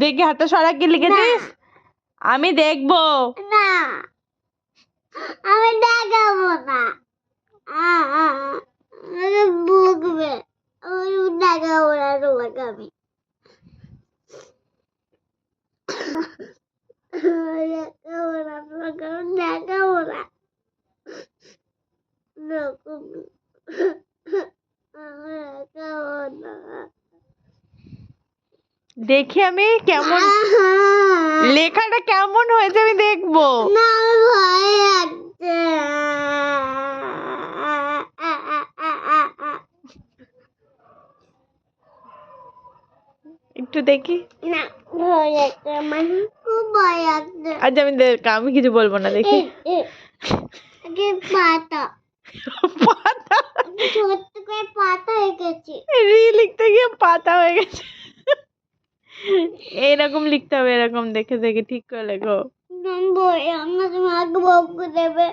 দেখি হাতটা সরা, কি লিখেছিস? আমি দেখবো না, আমি দেখাবো না। আমাকে বকবে, আমি দেখাবো না তোমাকে। আমি দেখাবো না তোমাকে, আমি দেখাবো না। দেখি আমি কেমন লেখাটা কেমন হয়েছে আমি দেখবো। না, আমার ভয় লাগছে। একটু দেখি। না, ভয় লাগছে, আমার খুব ভয় লাগছে। আচ্ছা আমি কিছু বলবো না, দেখি। পাতা পাতা, ছোট্ট করে পাতা এঁকেছি। লিখতে গিয়ে পাতা হয়ে গেছে। এইরকম লিখতে হবে, এরকম দেখে দেখে ঠিক করে লেখো। বই আমাকে বকু দেবে।